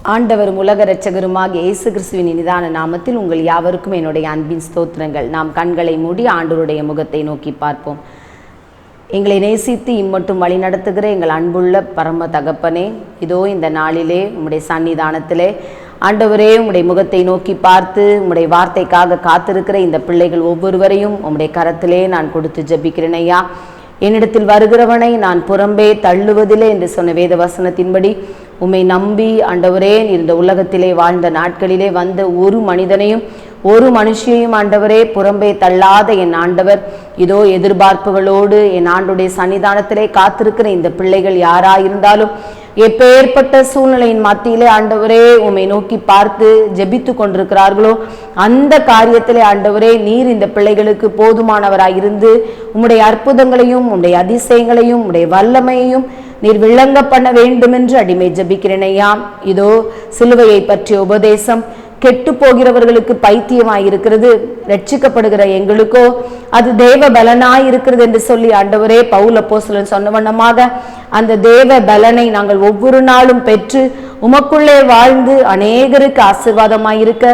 ஆண்டவரும் உலக இரட்சகருமாகிய இயேசு கிறிஸ்துவின் இனிதான நாமத்தில் உங்கள் யாவருக்கும் என்னுடைய அன்பின் ஸ்தோத்திரங்கள். நாம் கண்களை மூடி ஆண்டவருடைய முகத்தை நோக்கி பார்ப்போம். எங்களை நேசித்து இம்மட்டும் வழி நடத்துகிற எங்கள் அன்புள்ள பரம தகப்பனே, இதோ இந்த நாளிலே உம்முடைய சன்னிதானத்திலே ஆண்டவரே உம்முடைய முகத்தை நோக்கி பார்த்து உம்முடைய வார்த்தைக்காக காத்திருக்கிற இந்த பிள்ளைகள் ஒவ்வொருவரையும் உம்முடைய கரத்திலே நான் கொடுத்து ஜெபிக்கிறேன் ஐயா. என்னிடத்தில் வருகிறவனை நான் புறம்பே தள்ளுவதில்லை என்று சொன்ன வேத வசனத்தின்படி உம்மை நம்பி ஆண்டவரே இந்த உலகத்திலே வாழ்ந்த நாட்களிலே வந்த ஒரு மனிதனையும் ஒரு மனுஷியையும் ஆண்டவரே புறம்பே தள்ளாத என் ஆண்டவர் இதோ எதிர்பார்ப்புகளோடு என் ஆண்டுடைய சன்னிதானத்திலே காத்திருக்கிற இந்த பிள்ளைகள் யாராயிருந்தாலும் எப்பேற்பட்ட சூழ்நிலையின் மத்தியிலே ஆண்டவரே உம்மை நோக்கி பார்த்து ஜெபித்து கொண்டிருக்கிறார்களோ அந்த காரியத்திலே ஆண்டவரே நீர் இந்த பிள்ளைகளுக்கு போதுமானவராயிருந்து உம்முடைய அற்புதங்களையும் உம்முடைய அதிசயங்களையும் உம்முடைய வல்லமையையும் நீர் விளங்க பண்ண வேண்டும் என்று அடிமை ஜெபிக்கிறேன் ஐயா. இதோ சிலுவையை பற்றிய உபதேசம் கெட்டு போகிறவர்களுக்கு பைத்தியமாயிருக்கிறது, ரட்சிக்கப்படுகிற எங்களுக்கோ அது தேவ பலனாய் இருக்கிறது என்று சொல்லி ஆண்டவரே பவுல் அப்போஸ்தலன் சொன்ன வண்ணமாக அந்த தேவ பலனை நாங்கள் ஒவ்வொரு நாளும் பெற்று உமக்குள்ளே வாழ்ந்து அநேகருக்கு ஆசீர்வாதமாயிருக்க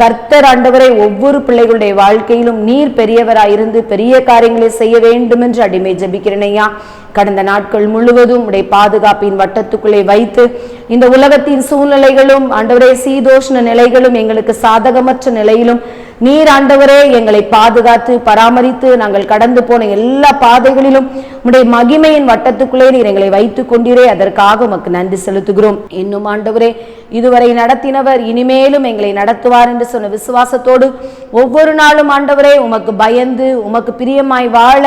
கர்த்தர் ஆண்டவரை ஒவ்வொரு பிள்ளைகளுடைய வாழ்க்கையிலும் நீர் பெரியவராயிருந்து பெரிய காரியங்களை செய்ய வேண்டும் என்று அடிமை ஜெபிக்கிறேன் ஐயா. கடந்த நாட்கள் முழுவதும் உடைய பாதுகாப்பின் வட்டத்துக்குள்ளே வைத்து இந்த உலகத்தின் சூழ்நிலைகளும் ஆண்டவரே சீதோஷ்ண நிலைகளும் எங்களுக்கு சாதகமற்ற நிலையிலும் நீர் ஆண்டவரே எங்களை பாதுகாத்து பராமரித்து நாங்கள் கடந்து போன எல்லா பாதைகளிலும் உடைய மகிமையின் வட்டத்துக்குள்ளே நீர் எங்களை வைத்துக் கொண்டீரே, அதற்காக உமக்கு நன்றி செலுத்துகிறோம். இன்னும் ஆண்டவரே இதுவரை நடத்தினவர் இனிமேலும் எங்களை நடத்துவார் என்று சொன்ன விசுவாசத்தோடு ஒவ்வொரு நாளும் ஆண்டவரே உமக்கு பயந்து உமக்கு பிரியமாய் வாழ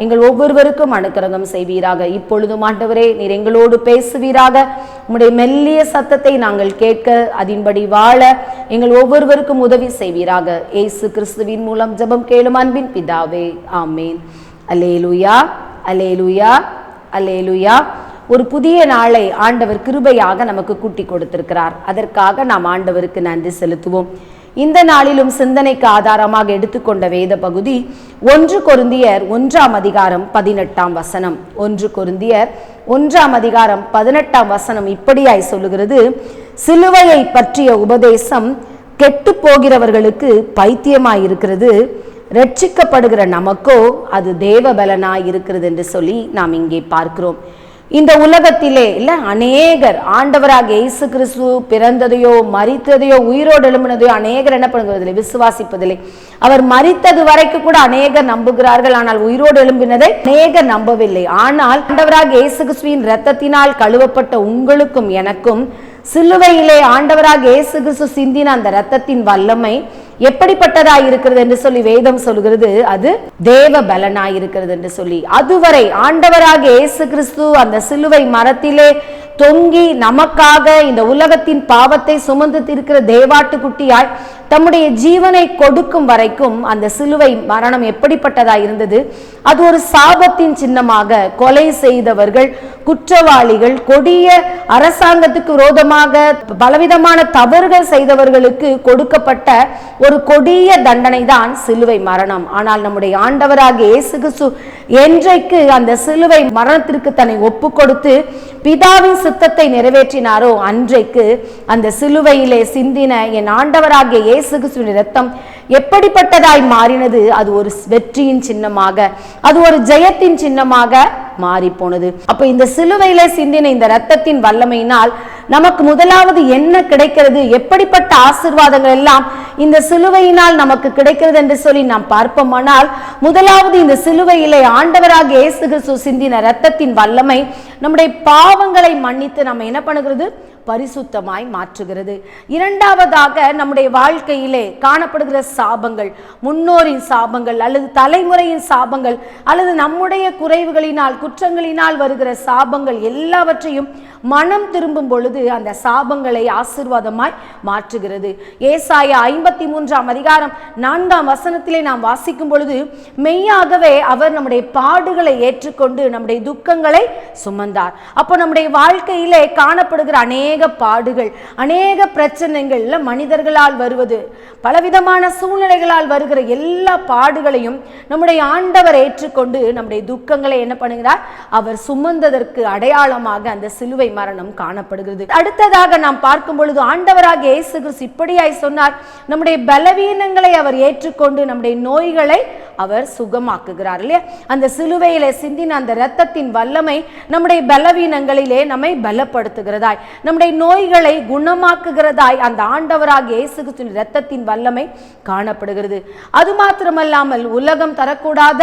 எங்கள் ஒவ்வொருவருக்கும் அனுக்கிரகம் செய்வீராக. இப்பொழுதும் ஆண்டவரே நீர் எங்களோடு பேசுவீராக. உம்முடைய மெல்லிய சத்தத்தை நாங்கள் கேட்க அதின்படி வாழ எங்கள் ஒவ்வொருவருக்கும் உதவி செய்வீராக. இயேசு கிறிஸ்துவின் மூலம் ஜெபம் கேளும் அன்பின் பிதாவே, ஆமேன். அல்லேலூயா, அல்லேலூயா, அல்லேலூயா. ஒரு புதிய நாளை ஆண்டவர் கிருபையாக நமக்கு கூட்டி கொடுத்திருக்கிறார். அதற்காக நாம் ஆண்டவருக்கு நன்றி செலுத்துவோம். இந்த நாளிலும் சிந்தனைக்கு ஆதாரமாக எடுத்துக்கொண்ட வேத பகுதி 1 கொரிந்தியர் 1:18 1 கொரிந்தியர் 1:18 இப்படியாய் சொல்லுகிறது: சிலுவையை பற்றிய உபதேசம் கெட்டு போகிறவர்களுக்கு பைத்தியமாயிருக்கிறது, ரட்சிக்கப்படுகிற நமக்கோ அது தேவ பலனாய் இருக்கிறது என்று சொல்லி நாம் இங்கே பார்க்கிறோம். இந்த உலகத்திலே இல்ல அநேகர் ஆண்டவராக இயேசு கிறிஸ்து பிறந்ததையோ மரித்ததையோ உயிரோடு எழும்பினதையோ அநேகர் என்ன பண்ணுவதில்லை, விசுவாசிப்பதில்லை. அவர் மரித்தது வரைக்கும் கூட அநேகர் நம்புகிறார்கள், ஆனால் உயிரோடு எழும்பினதை அநேகர் நம்பவில்லை. ஆனால் ஆண்டவராக இயேசு கிறிஸ்துவின் இரத்தத்தினால் கழுவப்பட்ட உங்களுக்கும் எனக்கும் சிலுவையிலே ஆண்டவராக இயேசு கிறிஸ்து சிந்தின அந்த இரத்தத்தின் வல்லமை எப்படிப்பட்டதாய் இருக்கிறது என்று சொல்லி வேதம் சொல்கிறது, அது தேவ பலனாய் இருக்கிறது என்று சொல்லி. அதுவரை ஆண்டவராக இயேசு கிறிஸ்து அந்த சிலுவை மரத்திலே தொங்கி நமக்காக இந்த உலகத்தின் பாவத்தை சுமந்து இருக்கிற தேவாட்டுக்குட்டியாய் தம்முடைய ஜீவனை கொடுக்கும் வரைக்கும் அந்த சிலுவை மரணம் எப்படிப்பட்டதாய் இருந்தது? அது ஒரு சாபத்தின் சின்னமாக கொலை செய்தவர்கள், குற்றவாளிகள், கொடிய அரசாங்கத்துக்கு விரோதமாக பலவிதமான தவறுகள் செய்தவர்களுக்கு கொடுக்கப்பட்ட ஒரு கொடிய தண்டனை தான் சிலுவை மரணம். ஆனால் நம்முடைய ஆண்டவராக இயேசு கிறிஸ்து என்றைக்கு அந்த சிலுவை மரணத்திற்கு தன்னை ஒப்பு கொடுத்து பிதாவின் சித்தத்தை நிறைவேற்றினாரோ அன்றைக்கு அந்த சிலுவையிலே சிந்தின என் ஆண்டவராகிய இயேசு கிறிஸ்துவின் இரத்தம் எப்படிப்பட்டதாய் மாறினது? அது ஒரு வெற்றியின் சின்னமாக, அது ஒரு ஜெயத்தின் சின்னமாக மாறி போனது. அப்ப இந்த சிலுவையில சிந்தின இந்த இரத்தத்தின் வல்லமையினால் நமக்கு முதலாவது என்ன கிடைக்கிறது? எப்படிப்பட்ட ஆசீர்வாதங்கள் எல்லாம் இந்த சிலுவையினால் நமக்கு கிடைக்கிறது என்று சொல்லி நாம் பார்ப்போமானால், முதலாவது இந்த சிலுவையிலே ஆண்டவராக இயேசு கிறிஸ்து சிந்தின இரத்தத்தின் வல்லமை நம்முடைய பாவங்களை மன்னித்து நம்ம என்ன பண்ணுகிறது? பரிசுத்தமாய் மாற்றுகிறது. இரண்டாவதாக நம்முடைய வாழ்க்கையிலே காணப்படுகிற சாபங்கள், முன்னோரின் சாபங்கள் அல்லது தலைமுறையின் சாபங்கள் அல்லது நம்முடைய குறைவுகளினால் குற்றங்களினால் வருகிற சாபங்கள் எல்லாவற்றையும் மனம் திரும்பும் பொழுது அந்த சாபங்களை ஆசீர்வாதமாய் மாற்றுகிறது. ஏசாயா 53:4 நாம் வாசிக்கும் பொழுது, மெய்யாகவே அவர் நம்முடைய பாடுகளை ஏற்றுக்கொண்டு நம்முடைய துக்கங்களை சுமந்தார். அப்போ நம்முடைய வாழ்க்கையிலே காணப்படுகிற அநேக பாடுகள், அநேக பிரச்சனைகள் மனிதர்களால் வருவது, பலவிதமான சூழ்நிலைகளால் வருகிற எல்லா பாடுகளையும் நம்முடைய ஆண்டவர் ஏற்றுக்கொண்டு நம்முடைய துக்கங்களை என்ன பண்ணுகிறார்? அவர் சுமந்ததற்கு அடையாளமாக அந்த சிலுவை சிலுவை மரணம் காணப்படுகிறது. அடுத்ததாக நாம் பார்க்கும் பொழுது ஆண்டவராகிய இயேசு கிறிஸ்து இப்படியாய் சொன்னார், நம்முடைய பலவீனங்களை அவர் ஏற்றுக்கொண்டு நம்முடைய நோய்களை அவர் சுகமாக்குகிறார் இல்லையா. அந்த சிலுவையிலே சிந்தின அந்த இரத்தத்தின் வல்லமை நம்முடைய பலவீனங்களிலே நம்மை பலப்படுத்துகிறதாய், நம்முடைய நோய்களை குணமாக்குகிறதாய் அந்த ஆண்டவராகிய இயேசு கிறிஸ்துவின் இரத்தத்தின் வல்லமை காணப்படுகிறது. அது மாத்திரமல்லாமல் உலகம் தரக்கூடாத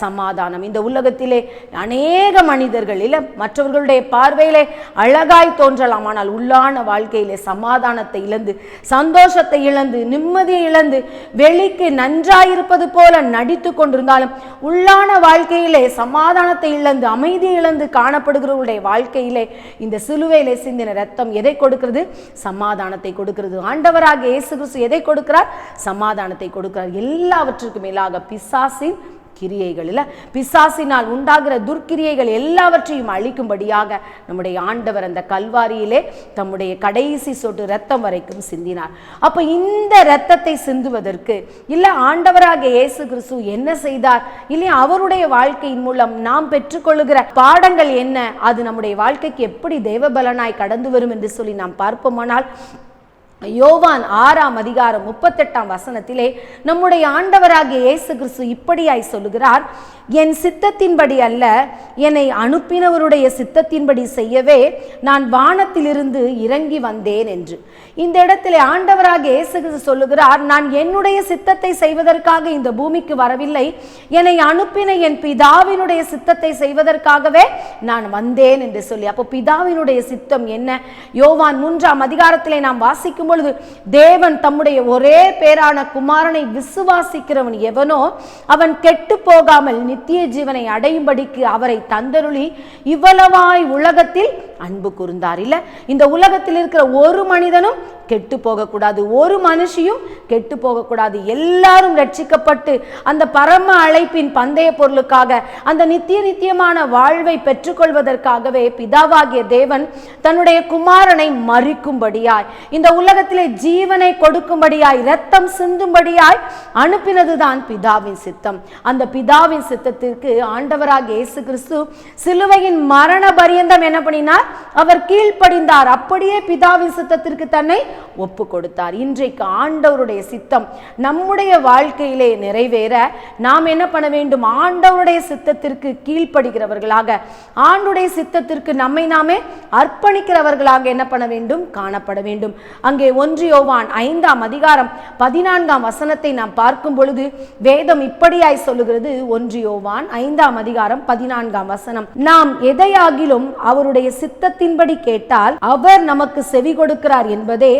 சமாதானம், இந்த உலகத்திலே அநேக மனிதர்கள் இல்ல மற்றவர்களுடைய பார்வையிலே அழகாய் தோன்றலாம், ஆனால் உள்ளான வாழ்க்கையிலே சமாதானத்தை இழந்து, சந்தோஷத்தை இழந்து, நிம்மதியை இழந்து, வெளிக்கு நன்றாயிருப்பது போல நடித்து கொண்டிருந்தாலும் உள்ளான வாழ்க்கையிலே சமாதானத்தை இழந்து, அமைதியை இழந்து காணப்படுகிறவருடைய வாழ்க்கையிலே இந்த சிலுவையிலே சிந்தின இரத்தம் எதை கொடுக்கிறது? சமாதானத்தை கொடுக்கிறது. ஆண்டவராகிய இயேசு கிறிஸ்து எதை கொடுக்கிறார்? சமாதானத்தை கொடுக்கிறார். எல்லாவற்றுக்கும் மேலாக பிசாசின் கிரியைகள் இல்ல, பிசாசினால் உண்டாகிற துர்க்கிரியைகள் எல்லாவற்றையும் அழிக்கும்படியாக நம்முடைய ஆண்டவர் அந்த கல்வாரியிலே தம்முடைய கடைசி சொட்டு இரத்தம் வரைக்கும் சிந்தினார். அப்ப இந்த இரத்தத்தை சிந்துவதற்கு இல்ல ஆண்டவராகிய இயேசு கிறிஸ்து என்ன செய்தார் இல்லையா, அவருடைய வாழ்க்கையின் மூலம் நாம் பெற்றுக்கொள்ளுகிற பாடங்கள் என்ன, அது நம்முடைய வாழ்க்கைக்கு எப்படி தேவபலனாய் கடந்து வரும் என்று சொல்லி நாம் பார்ப்போமானால், யோவான் 6ஆம் அதிகாரம் 38ஆம் வசனத்திலே நம்முடைய ஆண்டவராகிய இயேசு கிறிஸ்து இப்படியாய் சொல்லுகிறார், என் சித்தத்தின்படி அல்ல, என்னை அனுப்பினவருடைய சித்தத்தின்படி செய்யவே நான் வானத்திலிருந்து இறங்கி வந்தேன் என்று. இந்த இடத்திலே ஆண்டவராகிய இயேசு கிறிஸ்து சொல்லுகிறார், நான் என்னுடைய சித்தத்தை செய்வதற்காக இந்த பூமிக்கு வரவில்லை, என்னை அனுப்பின என் பிதாவினுடைய சித்தத்தை செய்வதற்காகவே நான் வந்தேன் என்று சொல்லி. அப்போ பிதாவினுடைய சித்தம் என்ன? யோவான் 3ஆம் அதிகாரத்திலே நாம் வாசிக்கும் பொழுது, தேவன் தம்முடைய ஒரே பேரான குமாரனை விசுவாசிக்கிறவன் எவனோ அவன் கெட்டு போகாமல் நித்திய ஜீவனை அடையும்படிக்கு அவரை தந்தருளி இவ்வளவாய் உலகத்தில் அன்பு கூர்ந்தார். இல்ல, இந்த உலகத்தில் இருக்கிற ஒரு மனிதனும் கெட்டு போகக்கூடாது, ஒரு மனுஷியும் கெட்டு போகக்கூடாது, எல்லாரும் ரட்சிக்கப்பட்டு அந்த பரம அழைப்பின் பந்தய பொருளுக்காக அந்த நித்தியமான வாழ்வை பெற்றுக்கொள்வதற்காகவே பிதாவாகிய தேவன் தன்னுடைய குமாரனை மரிக்கும்படியாய், இந்த உலகத்திலே ஜீவனை கொடுக்கும்படியாய், இரத்தம் சிந்தும்படியாய் அனுப்பினதுதான் பிதாவின் சித்தம். அந்த பிதாவின் சித்தத்திற்கு ஆண்டவராகிய இயேசு கிறிஸ்து சிலுவையின் மரண பரியந்தம் என்ன பண்ணினார்? அவர் கீழ்ப்படிந்தார். அப்படியே பிதாவின் சித்தத்திற்கு தன்னை ஒப்பு கொடுத்தார். இன்றைக்கு ஆண்டவருடைய சித்தம் நம்முடைய வாழ்க்கையிலே நிறைவேற நாம் என்ன பண்ண வேண்டும்? ஆண்டவருடைய சித்தத்திற்கு கீழ்ப்படுகிறவர்களாக, ஆண்டவருடைய சித்தத்திற்கு நம்மை நாமே அர்ப்பணிக்கிறவர்களாக என்ன பண்ண வேண்டும்? காணப்பட வேண்டும். அங்கே 1 யோவான் 5ஆம் அதிகாரம் 14ஆம் வசனத்தை நாம் பார்க்கும் பொழுது வேதம் இப்படியாய் சொல்லுகிறது. 1 யோவான் 5ஆம் அதிகாரம் 14ஆம் வசனம், நாம் எதையாகிலும் அவருடைய சித்தத்தின்படி கேட்டால் அவர் நமக்கு செவி கொடுக்கிறார் என்பதே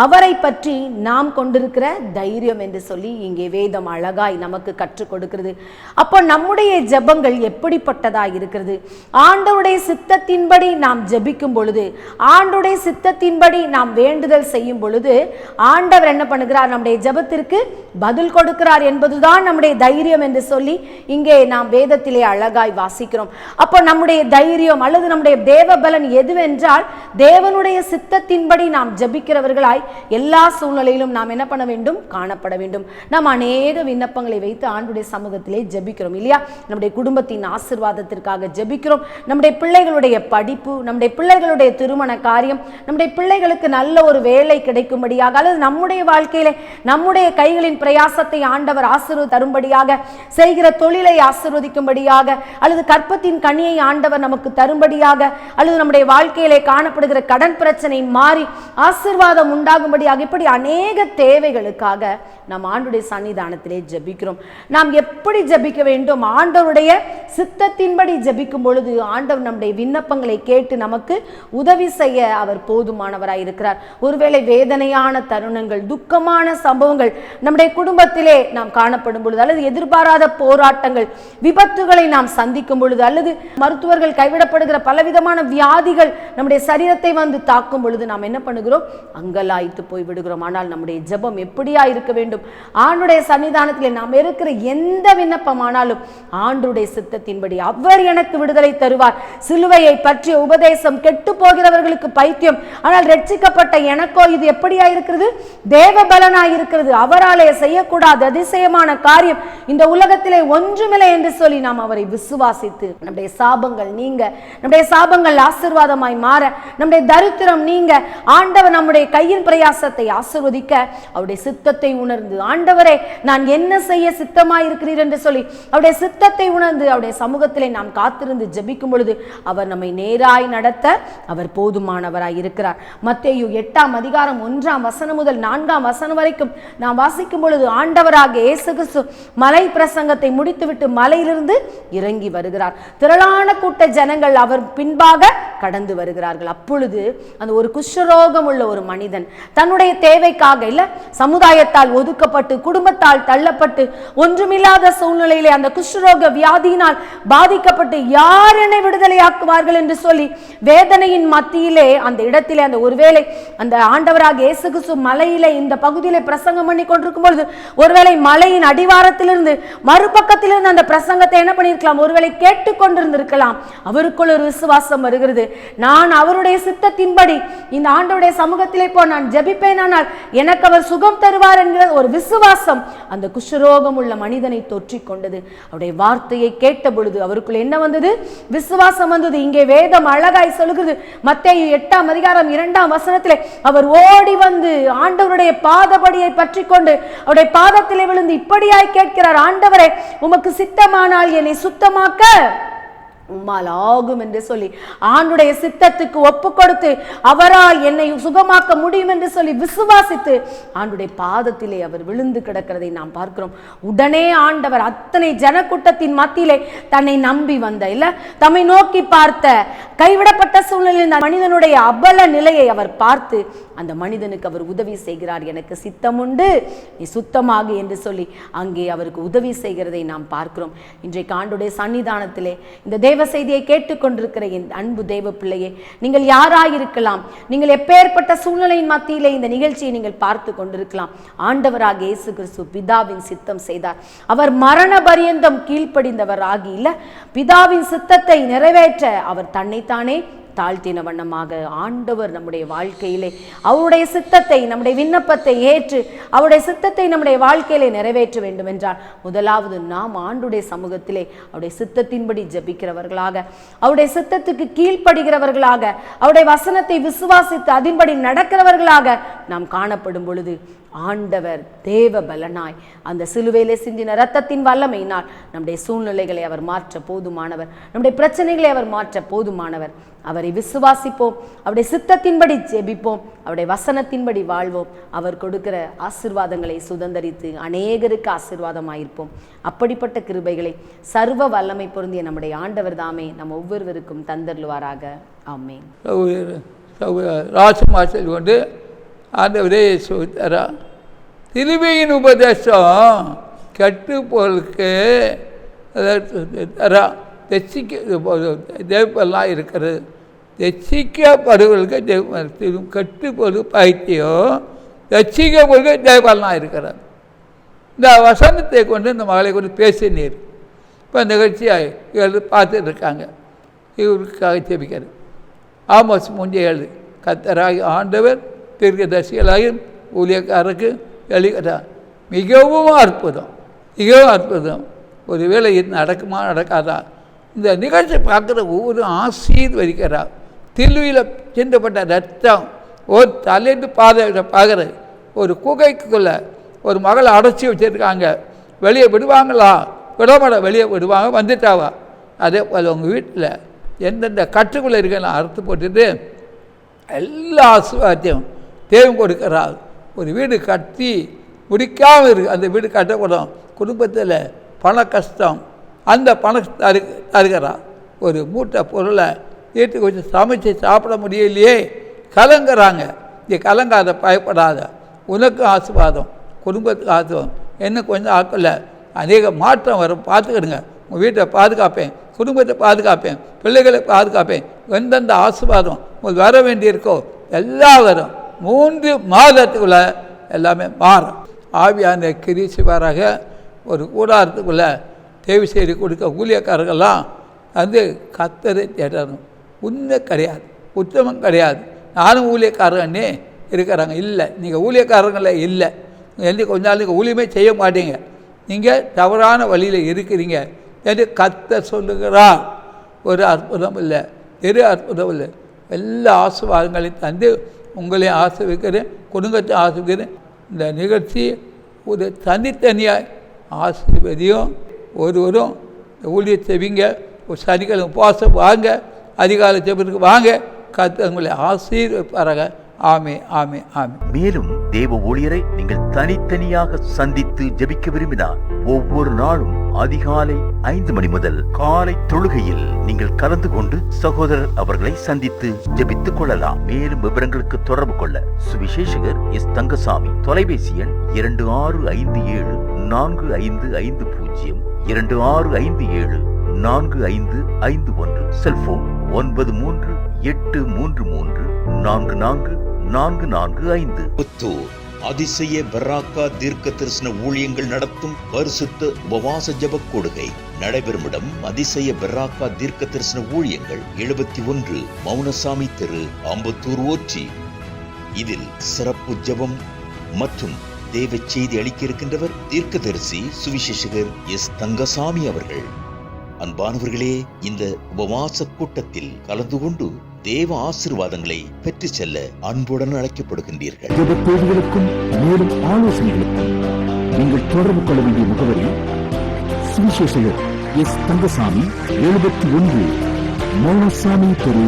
அவரை பற்றி நாம் கொண்டிருக்கிற தைரியம் என்று சொல்லி இங்கே வேதம் அழகாய் நமக்கு கற்றுக் கொடுக்கிறது. அப்போ நம்முடைய ஜெபங்கள் எப்படிப்பட்டதாய் இருக்கிறது? ஆண்டவருடைய சித்தத்தின்படி நாம் ஜெபிக்கும் பொழுது, ஆண்டவருடைய சித்தத்தின்படி நாம் வேண்டுதல் செய்யும் பொழுது ஆண்டவர் என்ன பண்ணுகிறார்? நம்முடைய ஜெபத்திற்கு பதில் கொடுக்கிறார் என்பதுதான் நம்முடைய தைரியம் என்று சொல்லி இங்கே நாம் வேதத்திலே அழகாய் வாசிக்கிறோம். அப்போ நம்முடைய தைரியம் அல்லது நம்முடைய தேவபலன் எதுவென்றால், தேவனுடைய சித்தத்தின்படி நாம் ஜெபிக்கிறவர்களாய் எல்லா சூழ்நிலையிலும் நாம் என்ன பண்ண வேண்டும்? காணப்பட வேண்டும். நாம் அநேக விண்ணப்பங்களை வைத்து ஆண்டவருடைய சமூகத்திலே ஜெபிக்கிறோம் இல்லையா? நம்முடைய குடும்பத்தின் ஆசீர்வாதத்திற்காக ஜெபிக்கிறோம், நம்முடைய பிள்ளைகளுடைய படிப்பு, நம்முடைய பிள்ளைகளுடைய திருமண காரியம், நம்முடைய பிள்ளைகளுக்கு நல்ல ஒரு வேலை கிடைக்கும்படியாக, அல்லது நம்முடைய வாழ்க்கையிலே நம்முடைய கைகளின் பிரயாசத்தை ஆண்டவர் ஆசீர்வாதம் தரும்படியாக, செய்கிற தொழிலை ஆசீர்வதிக்கும்படியாக, அல்லது கற்பத்தின் கனியை ஆண்டவர் நமக்கு தரும்படியாக, அல்லது நம்முடைய வாழ்க்கையிலே காணப்படுகிற கடன் பிரச்சனை மாறி ஆசீர்வாதம் உண்டாகும்படியாக, இப்படி அநேக தேவைகளுக்காக நாம் ஆண்டவருடைய சன்னிதானத்திலே ஜெபிக்கிறோம். நாம் எப்படி ஜெபிக்க வேண்டும்? ஆண்டவருடைய சித்தத்தின்படி ஜெபிக்கும் பொழுது ஆண்டவர் நம்முடைய விண்ணப்பங்களை கேட்டு நமக்கு உதவி செய்ய அவர் போதுமானவராய் இருக்கிறார். ஒருவேளை வேதனையான தருணங்கள், துக்கமான சம்பவங்கள் நம்முடைய குடும்பத்திலே நாம் காணப்படும் பொழுது, அல்லது எதிர்பாராத போராட்டங்கள், விபத்துகளை நாம் சந்திக்கும் பொழுது, அல்லது மருத்துவர்கள் கைவிடப்படுகிற பலவிதமான வியாதிகள் நம்முடைய சரீரத்தை வந்து தாக்கும் பொழுது நாம் என்ன பண்ணுகிறோம்? அங்கலாய்த்து போய் விடுகிறோம். ஆனால் நம்முடைய ஜெபம் எப்படியா இருக்க வேண்டும்? ஆண்டுடைய சன்னிதானத்தில் நாம் இருக்கிற எந்த விண்ணப்பமானாலும் ஆண்டுடைய சித்தத்தின்படி அவர் எனக்கு விடுதலை தருவார். சிலுவையை பற்றிய உபதேசம் கெட்டு போகிறவர்களுக்கு பைத்தியம், ஆனால் ரட்சிக்கப்பட்ட எனக்கோ இது எப்படியா இருக்கிறது? தேவபலனாய் இருக்கிறது. அவராலே செய்யக்கூடாத அதிசயமான காரியம் இந்த உலகத்திலே ஒன்றுமில்லை என்று சொல்லி நாம் அவரை விசுவாசித்து நம்முடைய சாபங்கள் நீங்க, நம்முடைய சாபங்கள் ஆசீர்வாதமாய் மாற, நம்முடைய தரித்திரம் நீங்க, ஆண்டவர் நம்முடைய கையின் பிரயாசத்தை ஆசீர்வதிக்க அவருடைய சித்தத்தை உணர்ந்து, ஆண்டவரே நான் என்ன செய்ய சித்தமாய் இருக்கிறீர் என்று சொல்லி அவருடைய சித்தத்தை உணர்ந்து அவருடைய சமூகத்திலே நாம் காத்திருந்து ஜெபிக்கும் பொழுது அவர் நம்மை நேராய் நடத்த அவர் போதுமானவராய் இருக்கிறார். மத்தேயு 8:1 முதல் 4 வரைக்கும் நாம் வாசிக்கும் பொழுது ஆண்டவராக இயேசு கிறிஸ்து மலை பிரசங்கத்தை முடித்துவிட்டு மலையிலிருந்து இறங்கி வருகிறார். திரளான கூட்ட ஜனங்கள் அவர் பின்பாக கடந்து வருகிறார்கள். அப்பொழுது அந்த ஒரு குஷ்டரோகம் உள்ள ஒரு மனிதன் தன்னுடைய தேவைக்காக இல்ல, சமுதாயத்தால் ஒதுக்கப்பட்டு குடும்பத்தால் தள்ளப்பட்டு ஒன்றுமில்லாத சூழ்நிலையிலே அந்த குஷ்டரோக வியாதியினால் பாதிக்கப்பட்டு யார் என்னை விடுதலையாக்குவார்கள் என்று சொல்லி வேதனையின் மத்தியிலே அந்த இடத்திலே அந்த ஒருவேளை அந்த ஆண்டவராக இயேசு கிறிஸ்து மலையிலே இந்த பகுதியிலே பிரசங்கம் பண்ணி கொண்டிருக்கும் பொழுது ஒருவேளை மலையின் அடிவாரத்திலிருந்து மறுபக்கத்திலிருந்து அந்த பிரசங்கத்தை என்ன பண்ணியிருக்கலாம், ஒருவேளை கேட்டுக்கொண்டிருந்திருக்கலாம். அவருக்குள் ஒரு விசுவாசம் வருகிறது. நான் அவருடைய சித்தத்தின்படி இந்த ஆண்டவருடைய சமூகத்திலே போ, நான் ஜெபிப்பேனானால் எனக்கு அவர் சுகம் தருவார் என்கிற ஒரு விசுவாசம் அந்த குஷ்டரோகம் உள்ள மனிதனை தொற்றிக் கொண்டது. அவருடைய வார்த்தையை கேட்ட பொழுது அவருக்குள் என்ன வந்தது? விசுவாசம் வந்தது. இங்கே வேதம் அழகாய் சொல்லுகிறது. மத்தேயு 8:2 அவர் ஓடி வந்து ஆண்டவருடைய பாதபடியை பற்றி கொண்டு அவருடைய பாதத்திலே விழுந்து இப்படியாய் கேட்கிறார், ஆண்டவரே உமக்கு சித்தமானால் என்னை சுத்தமாக்க உம்மால் ஆகும் என்று சொல்லி ஆண்டுடைய சித்தத்துக்கு ஒப்பு கொடுத்து அவரால் என்னை சுகமாக்க முடியும் என்று சொல்லி விசுவாசித்து ஆண்டுடைய பாதத்திலே அவர் விழுந்து கிடக்கிறதை நாம் பார்க்கிறோம். உடனே ஆண்டவர் அத்தனை ஜனக்கூட்டத்தின் மத்தியிலே தன்னை நம்பி வந்த இல்ல, தம்மை நோக்கி பார்த்த கைவிடப்பட்ட சூழ்நிலையில் மனிதனுடைய அபல நிலையை அவர் பார்த்து அந்த மனிதனுக்கு அவர் உதவி செய்கிறார். எனக்கு சித்தம் உண்டு, நீ சுத்தமாகு என்று சொல்லி அங்கே அவருக்கு உதவி செய்கிறதை நாம் பார்க்கிறோம். இன்றைக்கு ஆண்டுடைய சன்னிதானத்திலே இந்த தேவ செய்தியை கேட்டுக்கொண்டிருக்கிற என் அன்பு தேவ பிள்ளையே, நீங்கள் யாராயிருக்கலாம், நீங்கள் எப்பேற்பட்ட சூழ்நிலையின் மத்தியிலே இந்த நிகழ்ச்சியை நீங்கள் பார்த்து கொண்டிருக்கலாம். ஆண்டவராக இயேசு கிறிஸ்து பிதாவின் சித்தம் செய்தார். அவர் மரண பரியந்தம் கீழ்ப்படிந்தவர் ஆகி இல்ல, பிதாவின் சித்தத்தை நிறைவேற்ற அவர் தன்னைத்தானே தாழ்த்தின வண்ணமாக ஆண்டவர் நம்முடைய வாழ்க்கையிலே அவருடைய சித்தத்தை, நம்முடைய விண்ணப்பத்தை ஏற்று அவருடைய சித்தத்தை நம்முடைய வாழ்க்கையிலே நிறைவேற்ற வேண்டும் என்றால் முதலாவது நாம் ஆண்டுடைய சமூகத்திலே அவருடைய சித்தத்தின்படி ஜெபிக்கிறவர்களாக, அவருடைய சித்தத்துக்கு கீழ்ப்படுகிறவர்களாக, அவருடைய வசனத்தை விசுவாசித்து அதன்படி நடக்கிறவர்களாக நாம் காணப்படும் பொழுது ஆண்டவர் தேவ பலனாய் அந்த சிலுவையிலே சிந்தின இரத்தத்தின் வல்லமையினால் நம்முடைய சூழ்நிலைகளை அவர் மாற்ற போதுமானவர், நம்முடைய பிரச்சனைகளை அவர் மாற்ற போதுமானவர். அவரை விசுவாசிப்போம், அவருடைய சித்தத்தின்படி ஜெபிப்போம், அவருடைய வசனத்தின்படி வாழ்வோம். அவர் கொடுக்கிற ஆசீர்வாதங்களை சுதந்தரித்து அநேகருக்கு ஆசீர்வாதமாயிருப்போம். அப்படிப்பட்ட கிருபைகளை சர்வ வல்லமை பொருந்திய நம்முடைய ஆண்டவர் தாமே நம் ஒவ்வொருவருக்கும் தந்தருள்வாராக. ஆமென். ராசமாசல் கொண்டு ஆண்டவரே சொல்லித்தரா, சிலுவையின் உபதேசம் கெட்டுப்போருக்கு தேவப்பெல்லாம் இருக்கிறது. ரட்சிக்கப்படுவர்களுக்கு கெட்டுப்போது பைத்தியம், ரட்சிக்கப்படுவது தேவப்பெல்லாம் இருக்கிறார். இந்த வசனத்தை கொண்டு இந்த மகளை கொண்டு பேசினீர். இப்போ நிகழ்ச்சியாக பார்த்துட்டு இருக்காங்க. இவருக்காக ஜெபிக்கிறது. ஆமோஸ் 3:7 கர்த்தராகி ஆண்டவர் தீர்க்கதரிசிகளாயும் ஊழியக்காரருக்கு எழுகிறார். மிகவும் அற்புதம், மிகவும் அற்புதம். ஒருவேளை இது நடக்குமா நடக்காதா? இந்த நிகழ்ச்சி பார்க்குற ஒவ்வொரு ஆசீர்வதிக்கிறார். தில்லுவில் சிந்தப்பட்ட ரத்தம் ஒரு தலைந்து பார்க்குறது. ஒரு குகைக்குள்ளே ஒரு மகளை அடைச்சி வச்சுருக்காங்க. வெளியே விடுவாங்களா? விடமாட வெளியே விடுவாங்க, வந்துட்டாவா? அதே போல் உங்கள் வீட்டில் எந்தெந்த கட்டுக்குள்ளே இருக்கெல்லாம் அறுத்து போட்டுட்டு எல்லா ஆசீர்வாதத்தையும் தேவன் கொடுக்கிறார். ஒரு வீடு கட்டி முடிக்காமல் இருக்குது, அந்த வீடு கட்டக்கூடும். குடும்பத்தில் பண கஷ்டம், அந்த பணம் தருகிறார். ஒரு மூட்டை பொருளை வீட்டுக்கு வச்சு சமைச்சு சாப்பிட முடியலையே, கலங்குறாங்க. இங்கே கலங்காத, பயப்படாத, உனக்கு ஆசீர்வாதம், குடும்பத்துக்கு ஆசீர்வாதம். என்ன கொஞ்சம் ஆக்கல, அநேக மாற்றம் வரும். பார்த்துக்கிடுங்க. உங்கள் வீட்டை பாதுகாப்பேன், குடும்பத்தை பாதுகாப்பேன், பிள்ளைகளை பாதுகாப்பேன். எந்தெந்த ஆசீர்வாதம் உங்களுக்கு வர வேண்டியிருக்கோ எல்லாம் வரும். 3 மாதத்துக்குள்ள எல்லாமே மாறும். ஆவியான கிரீசுவாராக ஒரு கூடாரத்துக்குள்ளே தேவி செய்தி கொடுக்க ஊழியக்காரர்கள்லாம் வந்து கர்த்தரை தேடணும். உண்மை கிடையாது, உத்தமம் கிடையாது. நானும் ஊழியக்காரங்கன்னே இருக்கிறாங்க. இல்லை, நீங்கள் ஊழியக்காரங்களே இல்லை. கொஞ்ச நாள் நீங்கள் ஊழியமே செய்ய மாட்டீங்க. நீங்கள் தவறான வழியில் இருக்கிறீங்க என்று கர்த்தர் சொல்லுகிறார். ஒரு அற்புதம் இல்லை, இரு அற்புதம் இல்லை, எல்லா ஆசீர்வாதங்களையும் தந்து உங்களையும் ஆசீர்வதிக்கிறேன், குடும்பத்தை ஆசீர்வதிக்கிறேன். இந்த நிகழ்ச்சி ஒரு தனித்தனியாக ஆசீர்வதியும். ஒருவரும் ஊழிய செய்வீங்க, ஒரு சனிக்கிழமை உபவாசம் வாங்க, அதிகாலை ஜெபத்துக்கு வாங்க, கர்த்தர் உங்களை ஆசீர்வதிப்பாராக. ஆமே ஆமே ஆமே. மேலும் தேவ ஊழியரை நீங்கள் தனித்தனியாக சந்தித்து ஜெபிக்க விரும்பினார் ஒவ்வொரு நாளும் அதிகாலை 5 மணி முதல் காலை தொழுகையில் நீங்கள் கலந்து கொண்டு சகோதரர் அவர்களை சந்தித்து ஜெபித்துக் கொள்ளலாம். மேலும் விவரங்களுக்கு தொடர்பு கொள்ள சுவிசேஷகர் எஸ். தங்கசாமி, தொலைபேசி எண் 26574550, 26574551, செல்போன் 9383344445. புத்தூர் அதிசய பெராக்கா தீர்க்க தரிசன ஊழியங்கள் நடத்தும் பரிசுத்த உபவாச ஜெப கொடுகை நடைபெறும் இடம் அதிசய பெராக்கா தீர்க்க தரிசன ஊழியங்கள் 71 மௌனசாமி தெரு, அம்பத்தூர் ஓச்சி. இதில் சிறப்பு ஜெபம் மற்றும் தேவ செய்தி அளிக்க இருக்கின்றவர் தீர்க்கதரிசி சுவிசேஷகர் எஸ். தங்கசாமி அவர்கள். அன்பானவர்களே, இந்த உபவாச கூட்டத்தில் கலந்து கொண்டு தேவ ஆசீர்வாதங்களை பெற்று செல்ல அன்புடன் அழைக்கப்படுகின்றீர்கள். தேவைகளுக்கும் மேலும் ஆலோசனைகளுக்கும் நீங்கள் தொடர்பு கொள்ள வேண்டிய முகவரி சுவிசேஷகர் எஸ். தங்கசாமி, 71 மௌனசாமி தெரு,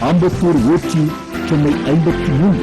அம்பத்தூர் ஓச்சி, சென்னை 53.